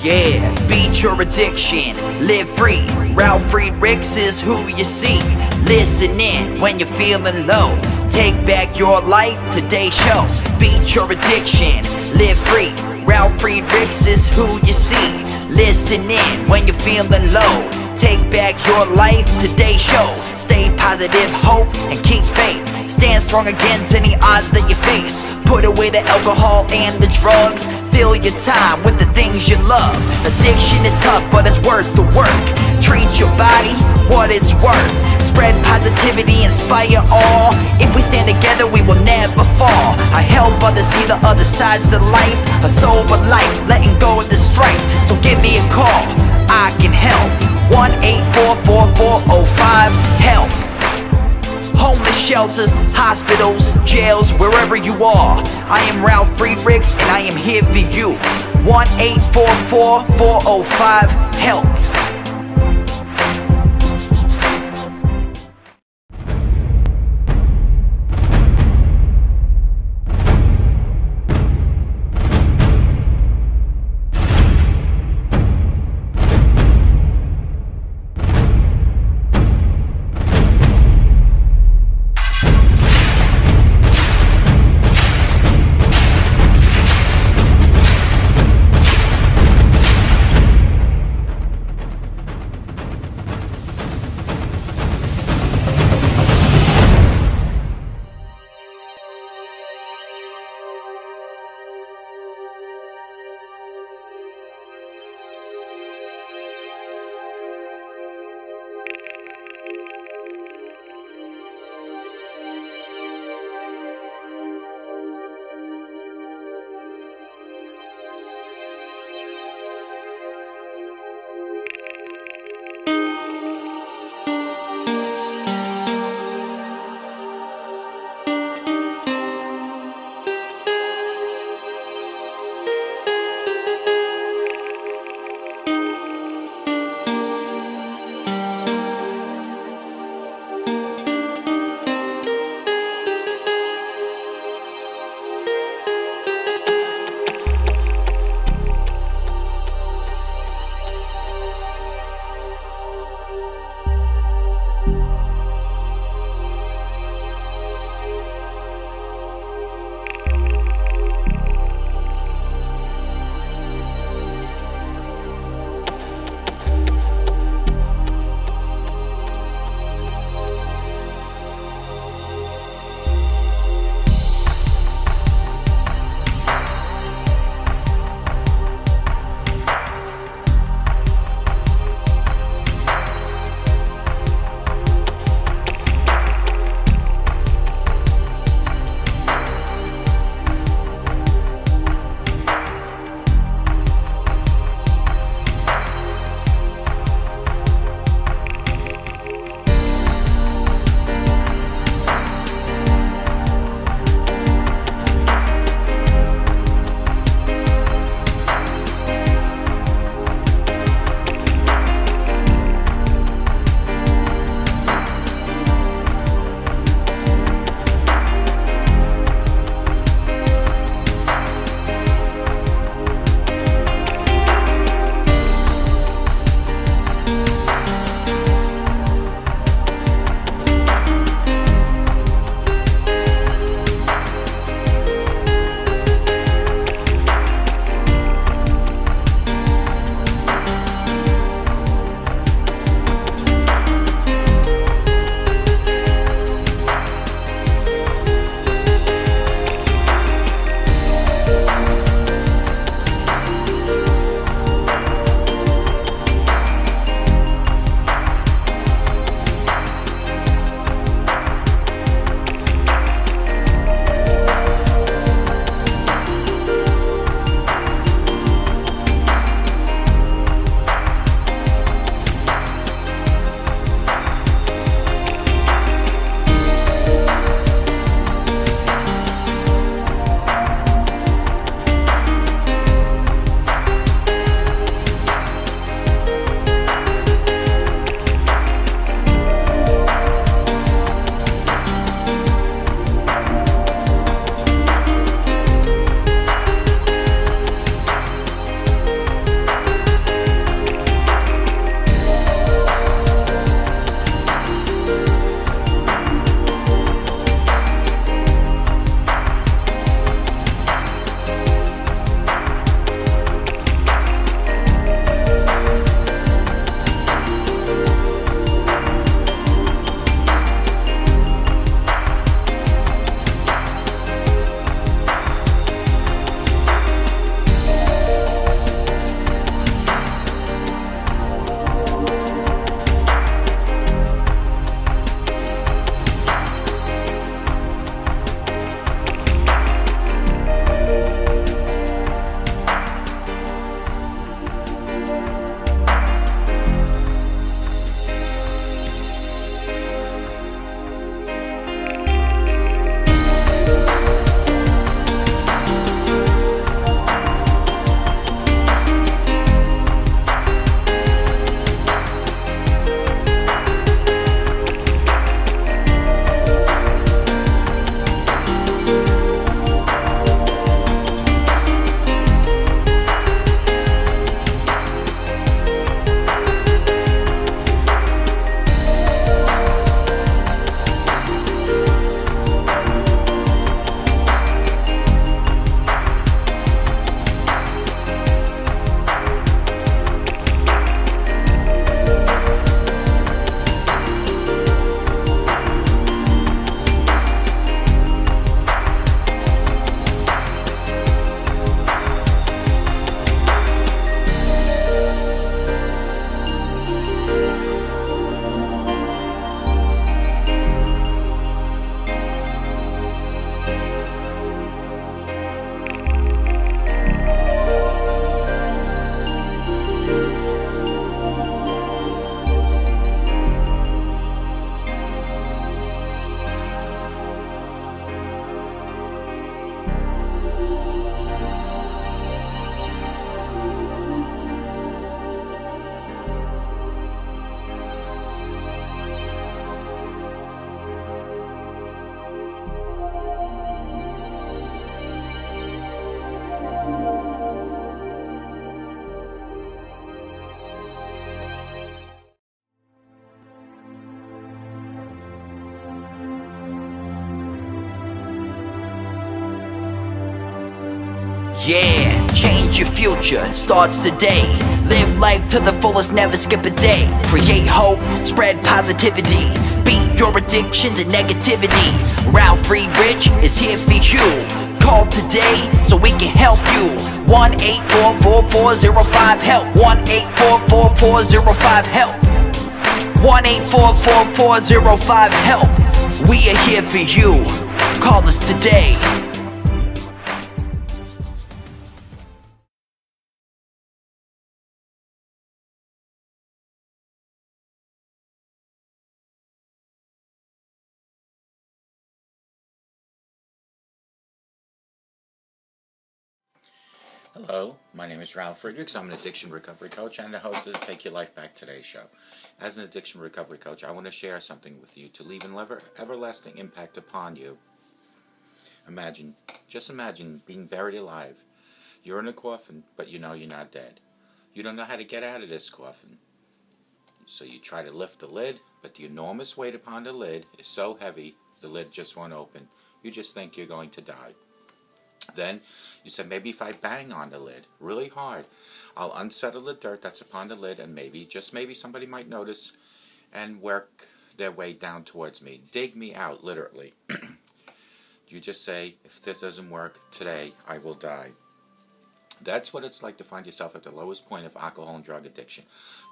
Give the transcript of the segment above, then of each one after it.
Yeah, beat your addiction, live free. Ralf Friedrichs is who you see. Listen in when you're feeling low. Take back your life, today's show. Beat your addiction, live free. Ralf Friedrichs is who you see. Listen in when you're feeling low. Take back your life, today's show. Stay positive, hope, and keep faith. Stand strong against any odds that you face. Put away the alcohol and the drugs. Fill your time with the things you love. Addiction is tough, but it's worth the work. Treat your body what it's worth. Spread positivity, inspire all. If we stand together, we will never fall. I help others see the other sides of life. A sober life, letting go of the strife. So give me a call, I can help. 1-844-4405-HELP. Homeless shelters, hospitals, jails, wherever you are. I am Ralf Friedrichs and I am here for you. 1-844-405-HELP. Yeah, change your future, starts today. Live life to the fullest, never skip a day. Create hope, spread positivity. Beat your addictions and negativity. Ralf Friedrichs is here for you. Call today so we can help you. 1-844-405-HELP. 1-844-405-HELP. 1-844-405-HELP. We are here for you. Call us today. Hello, my name is Ralf Friedrichs. I'm an addiction recovery coach and the host of the Take Your Life Back Today show. As an addiction recovery coach, I want to share something with you to leave an everlasting impact upon you. Just imagine being buried alive. You're in a coffin, but you know you're not dead. You don't know how to get out of this coffin. So you try to lift the lid, but the enormous weight upon the lid is so heavy, the lid just won't open. You just think you're going to die. Then you said, maybe if I bang on the lid really hard, I'll unsettle the dirt that's upon the lid, and maybe, just maybe, somebody might notice and work their way down towards me. Dig me out, literally. You just say, if this doesn't work today, I will die. That's what it's like to find yourself at the lowest point of alcohol and drug addiction.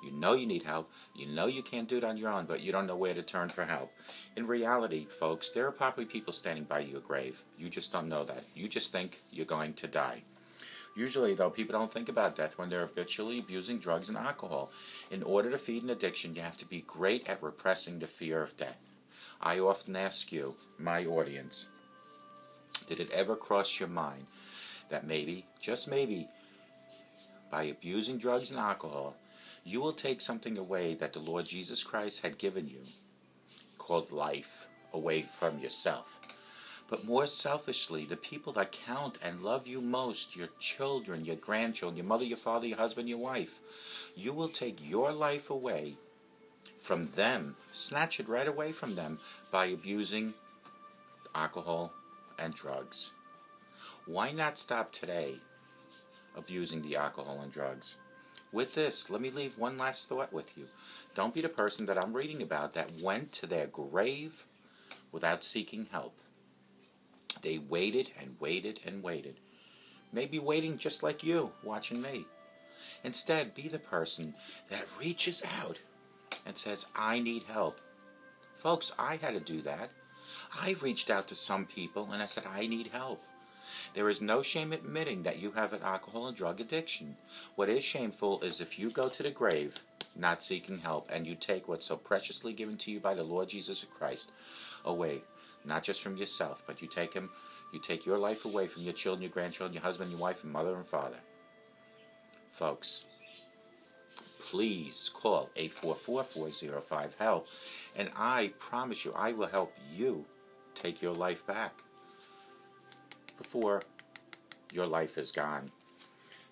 You know you need help. You know you can't do it on your own, but you don't know where to turn for help. In reality, folks, there are probably people standing by your grave. You just don't know that. You just think you're going to die. Usually, though, people don't think about death when they're habitually abusing drugs and alcohol. In order to feed an addiction, you have to be great at repressing the fear of death. I often ask you, my audience, did it ever cross your mind that maybe, just maybe, by abusing drugs and alcohol, you will take something away that the Lord Jesus Christ had given you, called life, away from yourself? But more selfishly, the people that count and love you most, your children, your grandchildren, your mother, your father, your husband, your wife, you will take your life away from them, snatch it right away from them, by abusing alcohol and drugs. Why not stop today abusing the alcohol and drugs? With this, let me leave one last thought with you. Don't be the person that I'm reading about that went to their grave without seeking help. They waited and waited and waited. Maybe waiting just like you, watching me. Instead, be the person that reaches out and says, I need help. Folks, I had to do that. I reached out to some people and I said, I need help. There is no shame admitting that you have an alcohol and drug addiction. What is shameful is if you go to the grave not seeking help and you take what's so preciously given to you by the Lord Jesus Christ away, not just from yourself, but you take your life away from your children, your grandchildren, your husband, your wife, and mother and father. Folks, please call 844-405-HELP, and I promise you I will help you take your life back before your life is gone.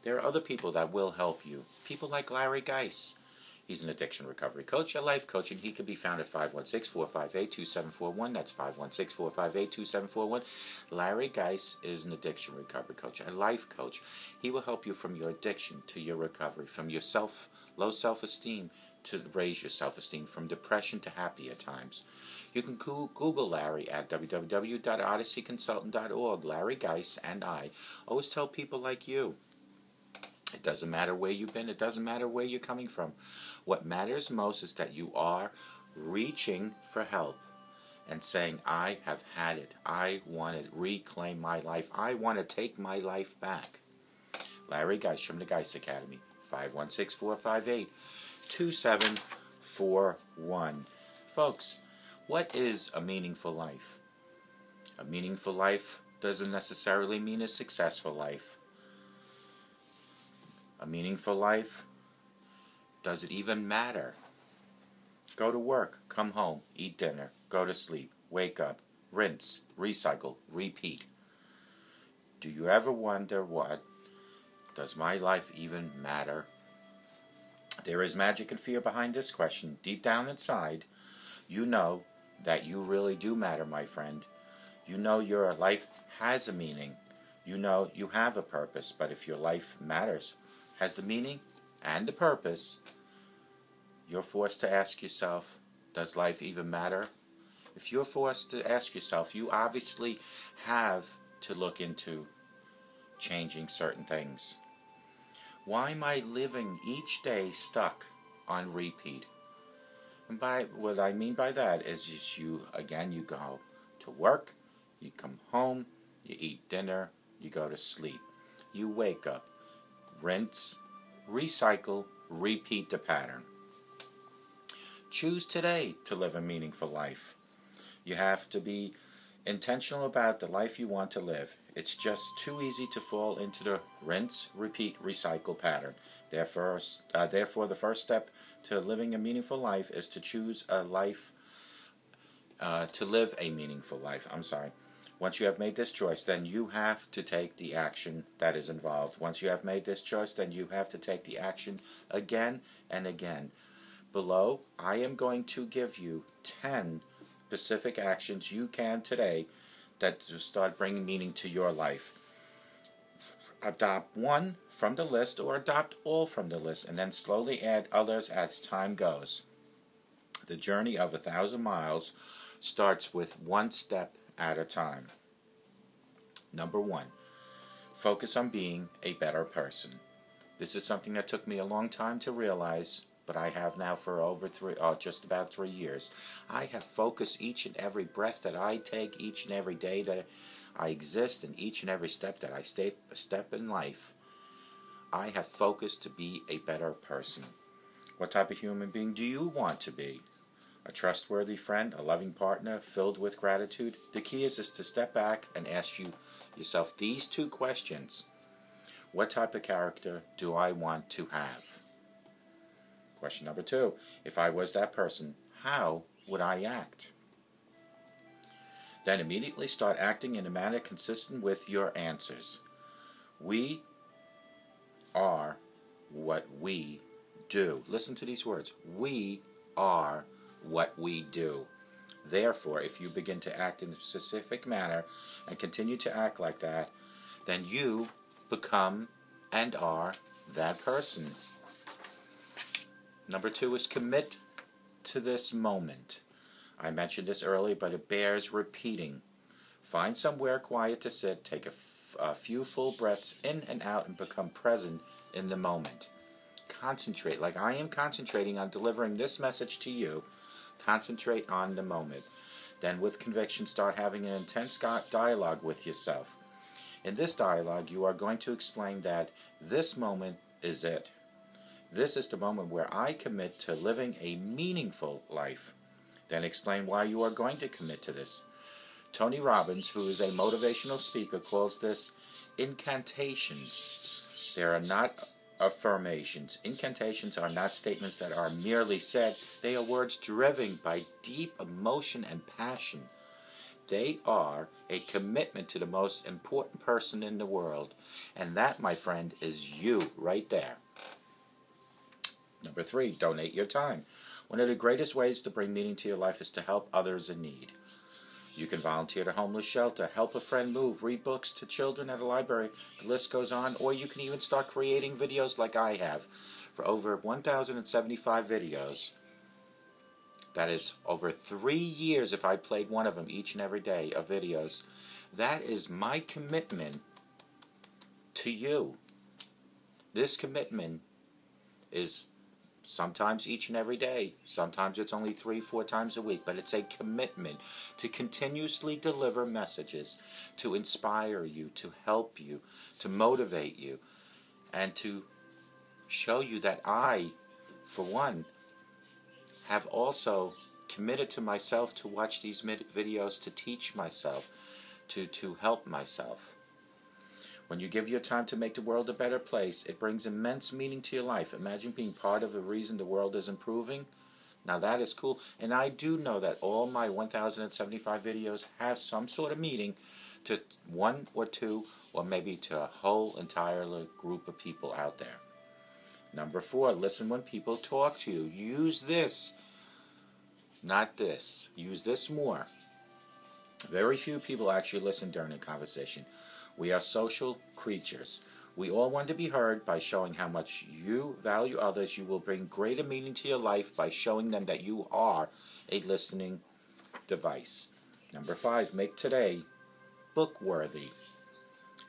There are other people that will help you. People like Larry Geis. He's an addiction recovery coach, a life coach, and he can be found at 516-458-2741. That's 516-458-2741. Larry Geis is an addiction recovery coach, a life coach. He will help you from your addiction to your recovery, from your low self-esteem to raise your self-esteem, from depression to happier times. You can Google Larry at www.odysseyconsultant.org. Larry Geis and I always tell people like you, it doesn't matter where you've been, it doesn't matter where you're coming from. What matters most is that you are reaching for help and saying, I have had it. I want to reclaim my life. I want to take my life back. Larry Geis from the Geis Academy, 516-458-2741. Folks, what is a meaningful life? A meaningful life doesn't necessarily mean a successful life. A meaningful life, does it even matter? Go to work, come home, eat dinner, go to sleep, wake up, rinse, recycle, repeat. Do you ever wonder what? Does my life even matter? There is magic and fear behind this question. Deep down inside, you know that you really do matter, my friend. You know your life has a meaning. You know you have a purpose, but if your life matters, has the meaning and the purpose, you're forced to ask yourself, does life even matter? If you're forced to ask yourself, you obviously have to look into changing certain things. Why am I living each day stuck on repeat? And what I mean by that is you go to work, you come home, you eat dinner, you go to sleep. You wake up, rinse, recycle, repeat the pattern. Choose today to live a meaningful life. You have to be intentional about the life you want to live. It's just too easy to fall into the rinse, repeat, recycle pattern. Therefore, the first step to living a meaningful life is to choose a life, to live a meaningful life. Once you have made this choice, then you have to take the action that is involved. Once you have made this choice, then you have to take the action again and again. Below, I am going to give you 10 specific actions you can today that to start bringing meaning to your life. Adopt one from the list or adopt all from the list and then slowly add others as time goes. The journey of 1,000 miles starts with one step at a time. Number 1, focus on being a better person. This is something that took me a long time to realize, but I have now for just about 3 years. I have focused each and every breath that I take, each and every day that I exist, and each and every step that I step in life. I have focused to be a better person. What type of human being do you want to be? A trustworthy friend, a loving partner, filled with gratitude? The key is to step back and ask yourself these 2 questions. What type of character do I want to have? Question number 2, if I was that person, how would I act? Then immediately start acting in a manner consistent with your answers. We are what we do. Listen to these words. We are what we do. Therefore, if you begin to act in a specific manner and continue to act like that, then you become and are that person. Number 2 is commit to this moment. I mentioned this earlier, but it bears repeating. Find somewhere quiet to sit, take a few full breaths in and out, and become present in the moment. Concentrate, like I am concentrating on delivering this message to you. Concentrate on the moment. Then with conviction, start having an intense dialogue with yourself. In this dialogue, you are going to explain that this moment is it. This is the moment where I commit to living a meaningful life. Then explain why you are going to commit to this. Tony Robbins, who is a motivational speaker, calls this incantations. They are not affirmations. Incantations are not statements that are merely said. They are words driven by deep emotion and passion. They are a commitment to the most important person in the world. And that, my friend, is you right there. Number 3, donate your time. One of the greatest ways to bring meaning to your life is to help others in need. You can volunteer at a homeless shelter, help a friend move, read books to children at a library. The list goes on. Or you can even start creating videos like I have. For over 1,075 videos. That is over 3 years if I played one of them each and every day of videos. That is my commitment to you. This commitment is sometimes each and every day. Sometimes it's only 3-4 times a week. But it's a commitment to continuously deliver messages, to inspire you, to help you, to motivate you, and to show you that I, for one, have also committed to myself to watch these videos to teach myself, to help myself. When you give your time to make the world a better place, it brings immense meaning to your life. Imagine being part of the reason the world is improving. Now that is cool. And I do know that all my 1,075 videos have some sort of meaning to 1 or 2 or maybe to a whole entire group of people out there. Number 4, listen when people talk to you. Use this, not this. Use this more. Very few people actually listen during a conversation. We are social creatures. We all want to be heard. By showing how much you value others, you will bring greater meaning to your life by showing them that you are a listening device. Number 5, make today book worthy.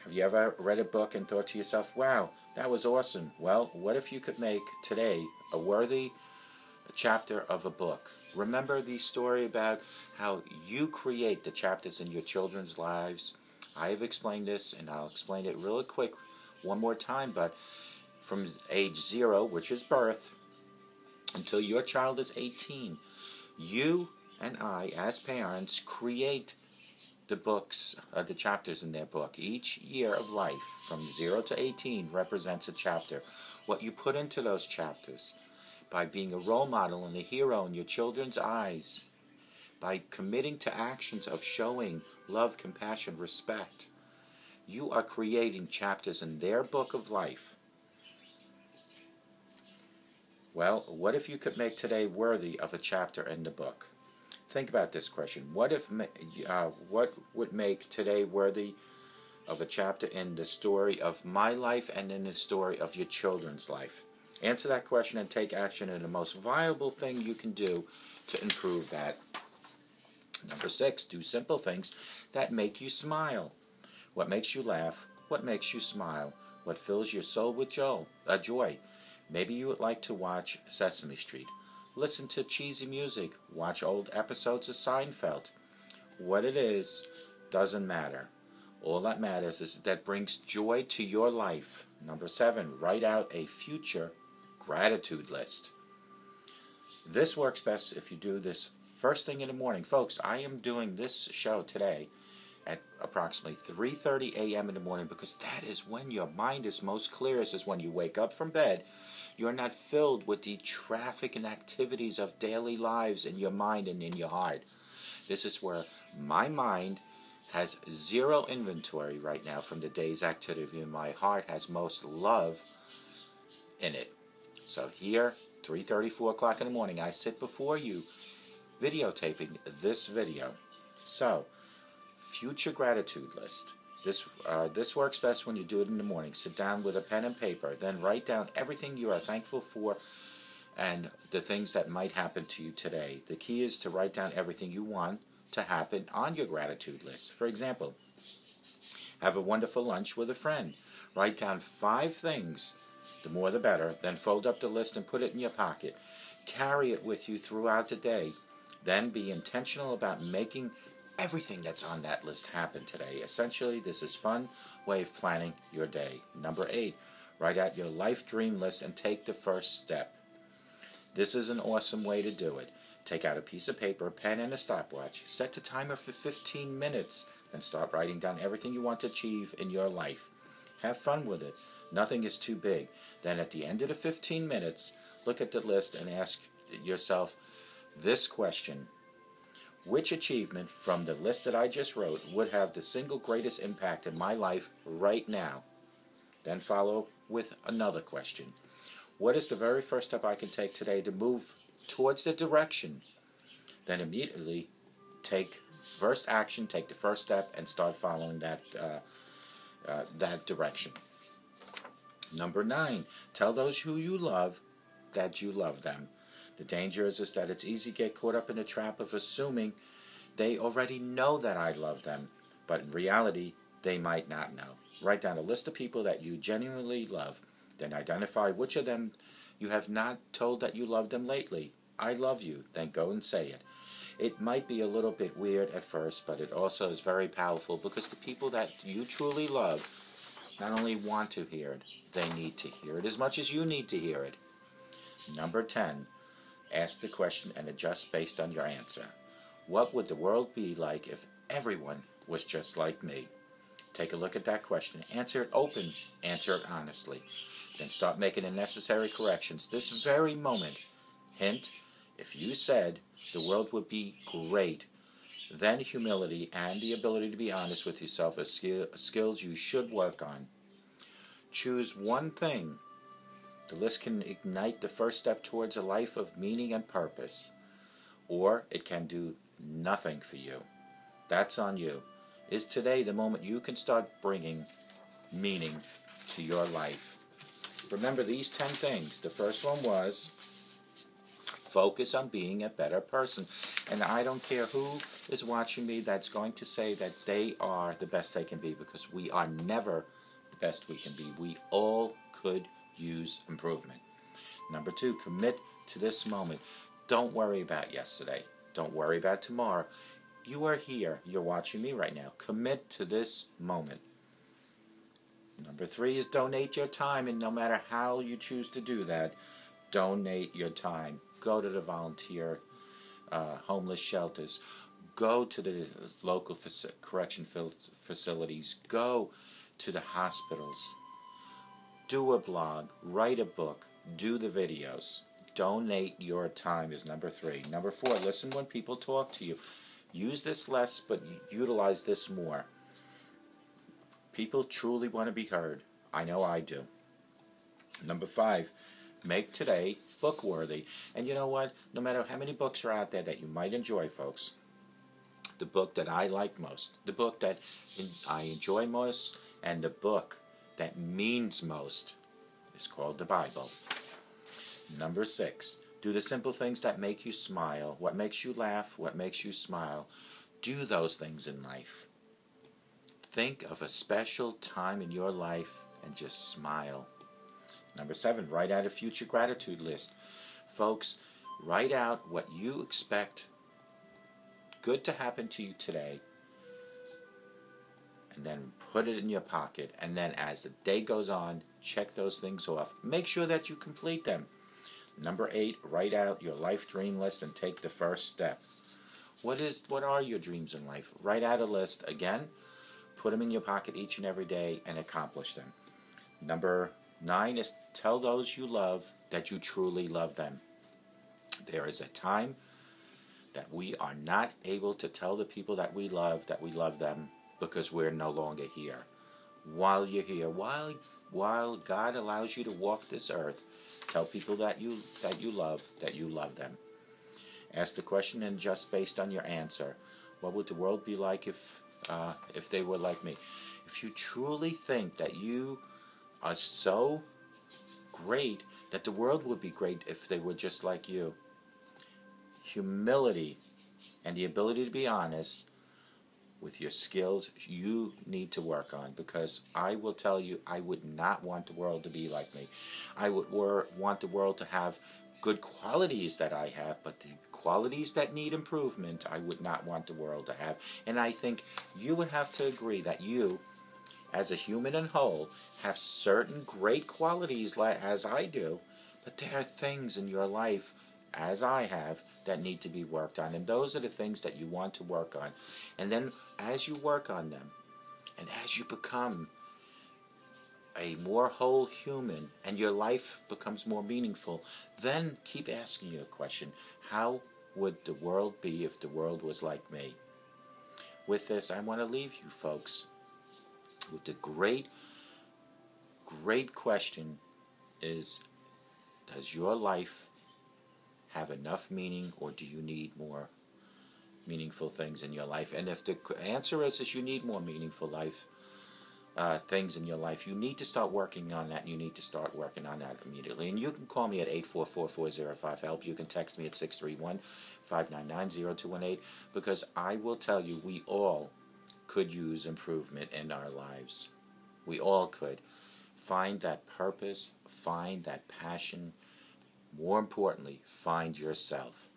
Have you ever read a book and thought to yourself, wow, that was awesome? Well, what if you could make today a worthy chapter of a book? Remember the story about how you create the chapters in your children's lives? I have explained this, and I'll explain it really quick one more time, but from age 0, which is birth, until your child is 18, you and I, as parents, create the books, the chapters in their book. Each year of life, from 0 to 18, represents a chapter. What you put into those chapters, by being a role model and a hero in your children's eyes, by committing to actions of showing love, compassion, respect, you are creating chapters in their book of life. Well, what if you could make today worthy of a chapter in the book? Think about this question. What would make today worthy of a chapter in the story of my life and in the story of your children's life? Answer that question and take action in the most viable thing you can do to improve that. Number 6, do simple things that make you smile. What makes you laugh? What makes you smile? What fills your soul with joy? Maybe you would like to watch Sesame Street, listen to cheesy music, watch old episodes of Seinfeld. What it is doesn't matter. All that matters is that brings joy to your life. Number 7, write out a future gratitude list. This works best if you do this first thing in the morning. Folks, I am doing this show today at approximately 3:30 a.m. in the morning, because that is when your mind is most clearest, is when you wake up from bed. You're not filled with the traffic and activities of daily lives in your mind and in your heart. This is where my mind has zero inventory right now from the day's activity, and my heart has most love in it. So here, 3:30, 4 o'clock in the morning, I sit before you videotaping this video. So, future gratitude list. This works best when you do it in the morning. Sit down with a pen and paper, then write down everything you are thankful for and the things that might happen to you today. The key is to write down everything you want to happen on your gratitude list. For example, have a wonderful lunch with a friend. Write down 5 things, the more the better, then fold up the list and put it in your pocket. Carry it with you throughout the day. Then be intentional about making everything that's on that list happen today. Essentially, this is a fun way of planning your day. Number 8, write out your life dream list and take the first step. This is an awesome way to do it. Take out a piece of paper, a pen, and a stopwatch. Set the timer for 15 minutes. Then start writing down everything you want to achieve in your life. Have fun with it. Nothing is too big. Then at the end of the 15 minutes, look at the list and ask yourself this question. Which achievement from the list that I just wrote would have the single greatest impact in my life right now? Then follow with another question. What is the very first step I can take today to move towards the direction? Then immediately take first action, take the first step, and start following that direction. Number 9, tell those who you love that you love them. The danger is that it's easy to get caught up in the trap of assuming they already know that I love them, but in reality, they might not know. Write down a list of people that you genuinely love, then identify which of them you have not told that you love them lately. I love you, then go and say it. It might be a little bit weird at first, but it also is very powerful, because the people that you truly love not only want to hear it, they need to hear it as much as you need to hear it. Number 10, ask the question and adjust based on your answer. What would the world be like if everyone was just like me? Take a look at that question. Answer it open. Answer it honestly. Then start making the necessary corrections this very moment. Hint, if you said the world would be great, then humility and the ability to be honest with yourself are skills you should work on. Choose one thing. The list can ignite the first step towards a life of meaning and purpose, or it can do nothing for you. That's on you. Is today the moment you can start bringing meaning to your life? Remember these 10 things. The first one was focus on being a better person. And I don't care who is watching me that's going to say that they are the best they can be, because we are never the best we can be. We all could use improvement. Number 2, commit to this moment. Don't worry about yesterday. Don't worry about tomorrow. You are here. You're watching me right now. Commit to this moment. Number 3 is donate your time, and no matter how you choose to do that, donate your time. Go to the volunteer homeless shelters. Go to the local correction facilities. Go to the hospitals. Do a blog. Write a book. Do the videos. Donate your time is number 3. Number 4, listen when people talk to you. Use this less, but utilize this more. People truly want to be heard. I know I do. Number 5, make today book worthy. And you know what? No matter how many books are out there that you might enjoy, folks, the book that I like most, the book that I enjoy most, and the book that means most is called the Bible. Number 6, do the simple things that make you smile. What makes you laugh, what makes you smile. Do those things in life. Think of a special time in your life and just smile. Number 7, write out a future gratitude list. Folks, write out what you expect good to happen to you today, and then put it in your pocket. And then as the day goes on, check those things off. Make sure that you complete them. Number 8, write out your life dream list and take the first step. What are your dreams in life? Write out a list. Again, put them in your pocket each and every day and accomplish them. Number 9 is tell those you love that you truly love them. There is a time that we are not able to tell the people that we love them because we're no longer here. While you're here, while God allows you to walk this earth, tell people that you love them. Ask the question, and just based on your answer, what would the world be like if they were like me? If you truly think that you are so great that the world would be great if they were just like you, humility and the ability to be honest with your skills you need to work on, because I will tell you, I would not want the world to be like me. I would want the world to have good qualities that I have, but the qualities that need improvement I would not want the world to have. And I think you would have to agree that you, as a human in whole, have certain great qualities as I do, but there are things in your life, as I have, that need to be worked on. And those are the things that you want to work on. And then as you work on them, and as you become a more whole human, and your life becomes more meaningful, then keep asking your question, how would the world be if the world was like me? With this, I want to leave you folks with the great question is, does your life have enough meaning, or do you need more meaningful things in your life? And if the answer is you need more meaningful things in your life, you need to start working on that, and you need to start working on that immediately. And you can call me at 844-405-HELP. You can text me at 631-599-0218, because I will tell you, we all could use improvement in our lives. We all could. Find that purpose, find that passion. More importantly, find yourself.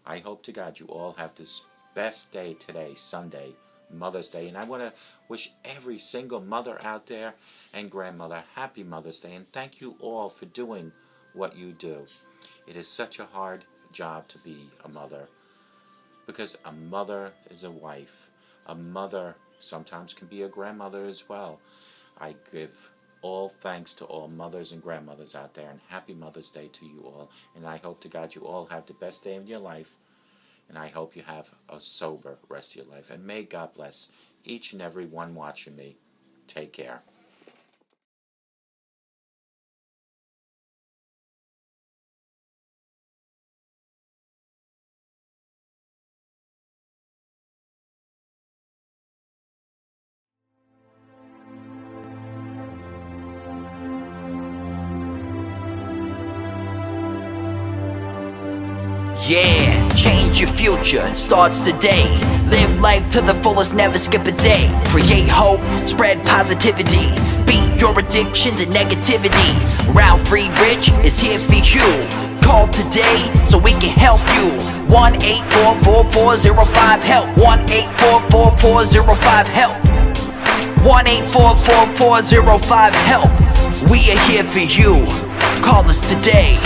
I hope to God you all have this best day today, Sunday, Mother's Day. And I want to wish every single mother out there and grandmother happy Mother's Day. And thank you all for doing what you do. It is such a hard job to be a mother, because a mother is a wife. A mother sometimes can be a grandmother as well. I give all thanks to all mothers and grandmothers out there, and happy Mother's Day to you all. And I hope to God you all have the best day of your life, and I hope you have a sober rest of your life. And may God bless each and every one watching me. Take care. Yeah, change your future, starts today. Live life to the fullest, never skip a day. Create hope, spread positivity. Beat your addictions and negativity. Ralf Friedrichs is here for you. Call today so we can help you. 1-844-405-HELP. 1-844-405-HELP. 1-844-405-HELP. We are here for you. Call us today.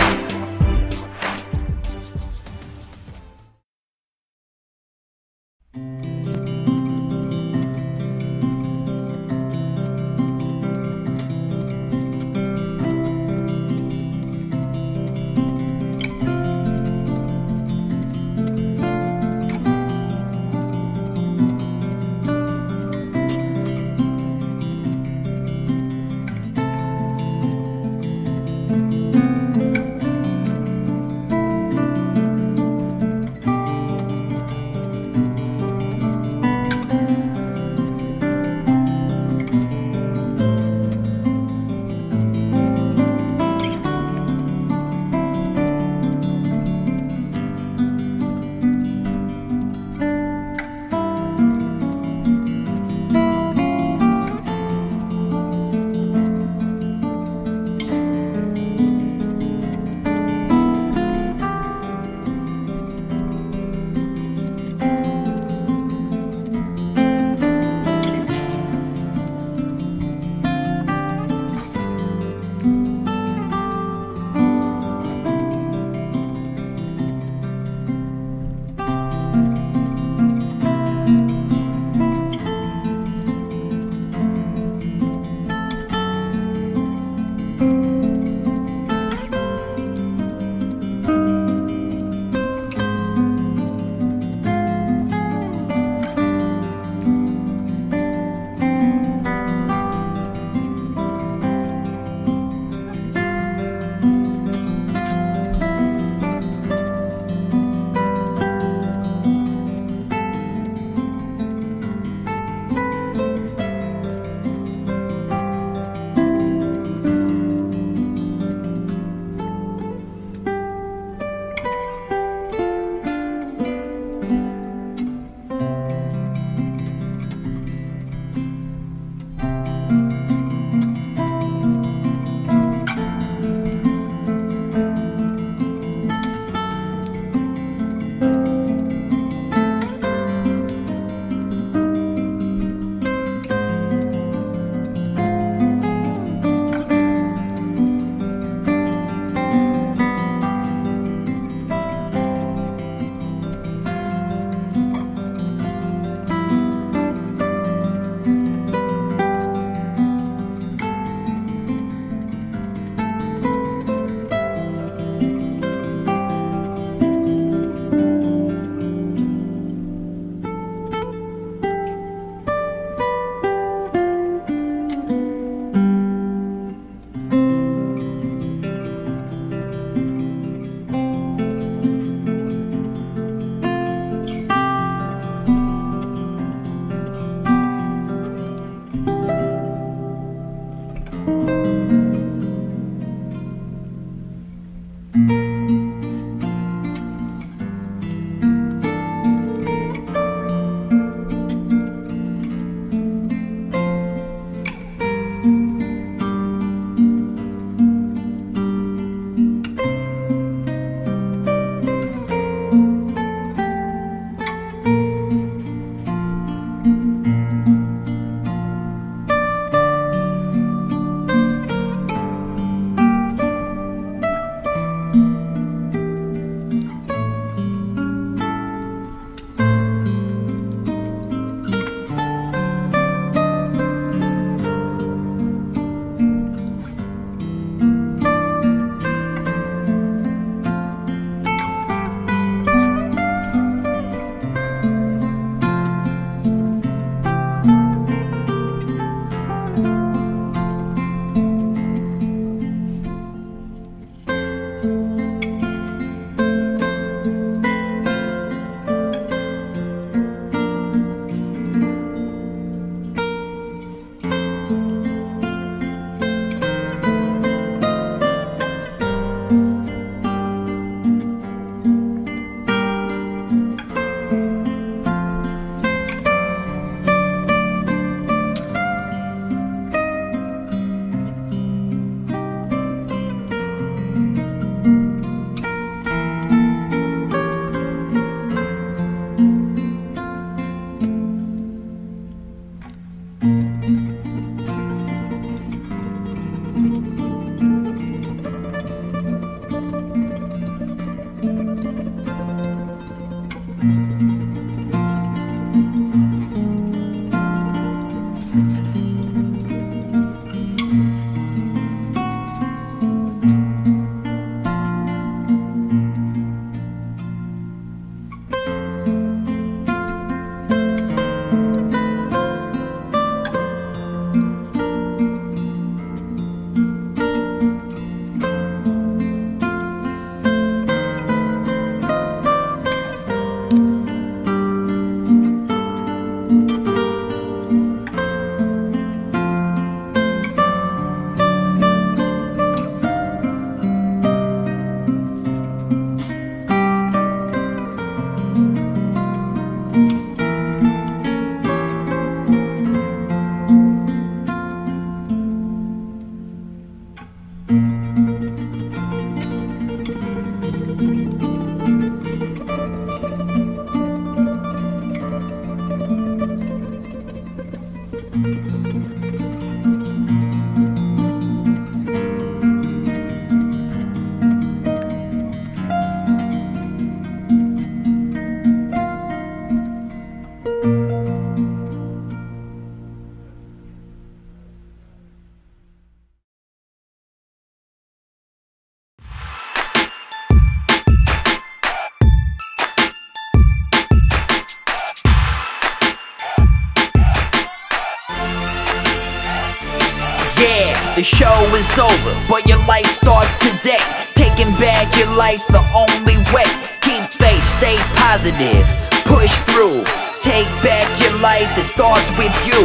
The show is over, but your life starts today. Taking back your life's the only way. Keep faith, stay positive, push through. Take back your life, it starts with you.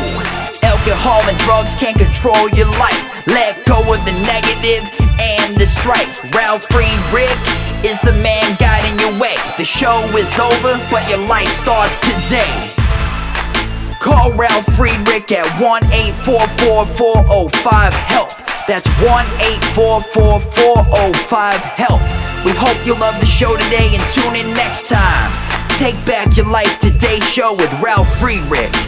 Alcohol and drugs can't control your life. Let go of the negative and the strife. Ralf Friedrichs is the man guiding your way. The show is over, but your life starts today. Call Ralf Friedrichs at 1-844-405-HELP. That's 1-844-405-HELP. We hope you love the show today and tune in next time. Take back your life today show with Ralf Friedrichs.